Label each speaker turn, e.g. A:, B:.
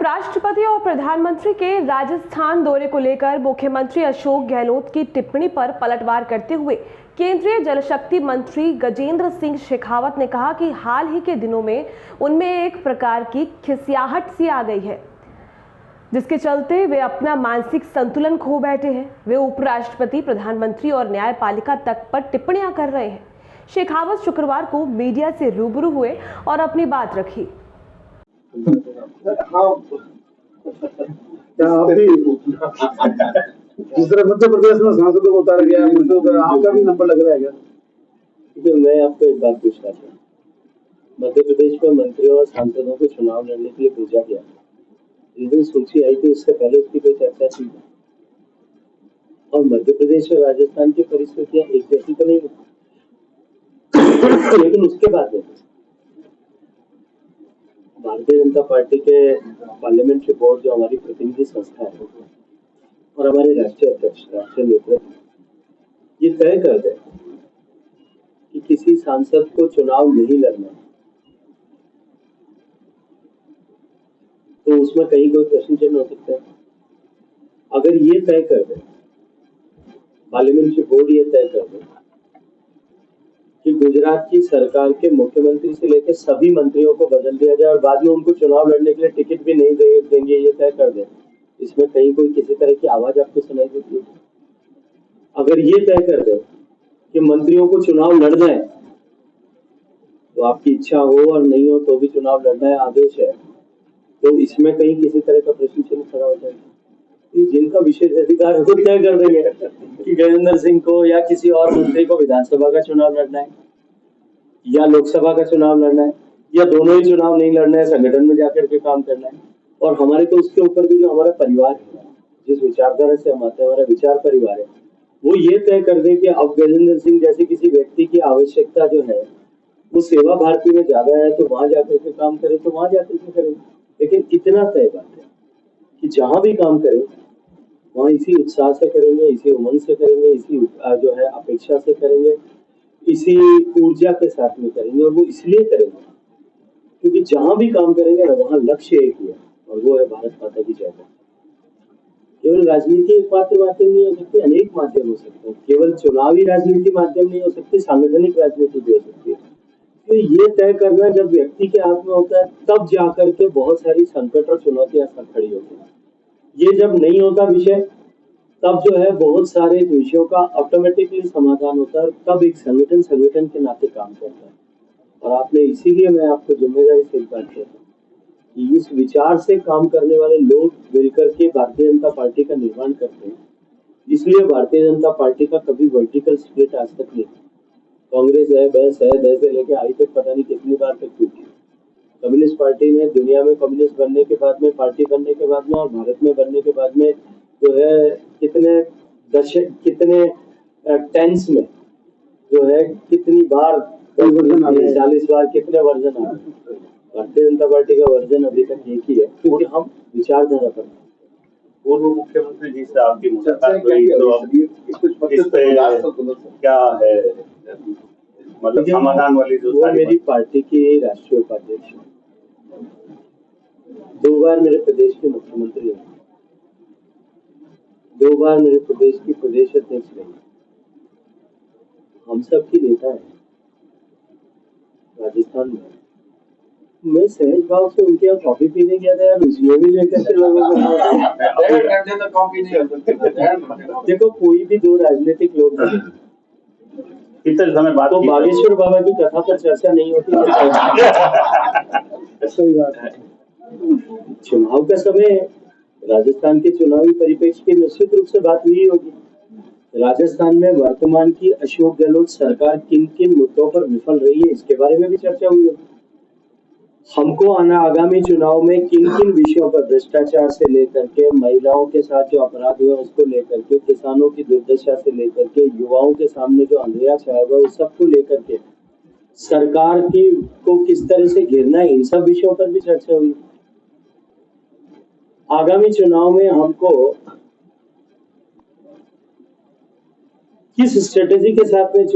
A: उपराष्ट्रपति और प्रधानमंत्री के राजस्थान दौरे को लेकर मुख्यमंत्री अशोक गहलोत की टिप्पणी पर पलटवार करते हुए केंद्रीय जल शक्ति मंत्री गजेंद्र सिंह शेखावत ने कहा कि हाल ही के दिनों में उनमें एक प्रकार की खिसियाहट सी आ गई है, जिसके चलते वे अपना मानसिक संतुलन खो बैठे हैं। वे उपराष्ट्रपति, प्रधानमंत्री और न्यायपालिका तक पर टिप्पणियां कर रहे हैं। शेखावत शुक्रवार को मीडिया से रूबरू हुए और अपनी बात रखी।
B: दूसरे मध्य प्रदेश में सांसदों को उतार गया, आपका भी नंबर लग रहा है क्या?
C: मैं आपको एक बात पूछना चाहता हूँ। मध्य प्रदेश में मंत्रियों और सांसदों को चुनाव लड़ने के लिए भेजा गया। जिस दिन सूची आई थी उससे पहले उसकी कोई चर्चा थी, और मध्य प्रदेश और राजस्थान की परिस्थितियां एक जैसी तो नहीं है। लेकिन उसके बाद भारतीय जनता पार्टी के पार्लियामेंट्री बोर्ड, जो हमारी प्रतिनिधि संस्था है, और हमारे राष्ट्रीय अध्यक्ष, राष्ट्रीय नेतृत्व ये तय कर दे कि किसी सांसद को चुनाव नहीं लड़ना, तो उसमें कहीं कोई प्रश्न चिन्ह हो सकता है। अगर ये तय कर दे, पार्लियामेंट्री बोर्ड ये तय कर दे कि गुजरात की सरकार के मुख्यमंत्री से लेकर सभी मंत्रियों को बदल दिया जाए और बाद में उनको चुनाव लड़ने के लिए टिकट भी नहीं देंगे, ये तय कर दे, इसमें कहीं कोई किसी तरह की आवाज आपको सुनाई देती है? अगर ये तय कर दे कि मंत्रियों को चुनाव लड़ना है, तो आपकी इच्छा हो और नहीं हो तो भी चुनाव लड़ना है, आदेश है, तो इसमें कहीं किसी तरह का प्रश्न चिन्ह खड़ा हो जाएगा? जिनका विशेष अधिकार है तय कर देंगे कि गजेंद्र सिंह को या किसी और मंत्री को विधानसभा का चुनाव लड़ना है या लोकसभा का चुनाव लड़ना है, या दोनों ही चुनाव नहीं लड़ना है, संगठन में जाकर के काम करना है। और हमारे तो उसके ऊपर भी जो हमारा परिवार है, जिस विचारधारा से हम आते हैं, हमारा विचार परिवार है, वो ये तय कर दे कि अब गजेंद्र सिंह जैसे किसी व्यक्ति की आवश्यकता जो है वो सेवा भारती में ज्यादा है, तो वहां जाकर के काम करे तो वहां जाकर के करें। लेकिन इतना तय बात है कि जहां भी काम करें वहां इसी उत्साह से करेंगे, इसी उमंग से करेंगे, इसी जो है अपेक्षा से करेंगे, इसी ऊर्जा के साथ में करेंगे। और वो इसलिए करेंगे क्योंकि जहां भी काम करेंगे ना, वहां लक्ष्य एक ही है, और वो है भारत माता की जय। केवल राजनीति एक मात्र माध्यम नहीं हो सकती, अनेक माध्यम हो सकते हैं। केवल चुनावी राजनीति माध्यम नहीं हो सकती, सांगठनिक राजनीति भी हो सकती है। तो ये तय करना जब व्यक्ति के हाथ में होता है, तब जाकर के बहुत सारी संकट और चुनौतियां खड़ी होती है। ये जब नहीं होता विषय, तब जो है बहुत सारे विषयों का ऑटोमेटिकली समाधान होता है, तब एक संगठन के नाते काम करता है। और आपने, इसीलिए मैं आपको जिम्मेदारी से बात कहता हूँ कि इस विचार से काम करने वाले लोग मिलकर के भारतीय जनता पार्टी का निर्माण करते हैं। इसलिए भारतीय जनता पार्टी का कभी वर्टिकल स्प्लिट आज तक नहीं। कांग्रेस है, बहस से लेकर आई तक पता नहीं कितनी बार तक टूटी। कम्युनिस्ट पार्टी ने दुनिया में कम्युनिस्ट बनने के बाद में, पार्टी बनने के बाद में, और भारत में बनने के बाद में जो है कितने दशक, कितने टेंस में जो है कितनी बार 40 बार कितने वर्जन आ रहे। भारतीय जनता पार्टी का वर्जन अभी तक एक ही है, क्योंकि हम विचारधारा पर।
D: पूर्व मुख्यमंत्री जी से आपकी मुलाकात हुई, तो अब इस पे क्या है मतलब समाधान वाली?
C: वो मेरी पार्टी की राष्ट्रीय उपाध्यक्ष, 2 बार मेरे प्रदेश के मुख्यमंत्री हैं, 2 बार मेरे प्रदेश की प्रदेश अध्यक्ष रहे, हम सब की नेता है राजस्थान में। मैं सहज भाव से उनके यहाँ कॉफी पीने गया था यार, उसमें भी लेकर के लोगों को देखो, कोई भी दो राजनीतिक लोग नहीं, तो बागेश्वर बाबा की कथा पर चर्चा नहीं होती सही बात है। चुनाव का समय है, राजस्थान के चुनावी परिप्रेक्ष्य की निश्चित रूप से बात हुई होगी। राजस्थान में वर्तमान की अशोक गहलोत सरकार किन किन मुद्दों पर विफल रही है, इसके बारे में भी चर्चा हुई होगी। हमको आगामी चुनाव में किन किन विषयों पर, भ्रष्टाचार से लेकर के, महिलाओं के साथ जो अपराध हुए उसको लेकर के, किसानों की दुर्दशा से लेकर के, युवाओं के सामने जो अंधेरा छाया हुआ उस सबको लेकर के, सरकार की को किस तरह से घेरना है, इन सब विषयों पर भी चर्चा हुई। आगामी चुनाव में हमको किस स्ट्रेटेजी के साथ में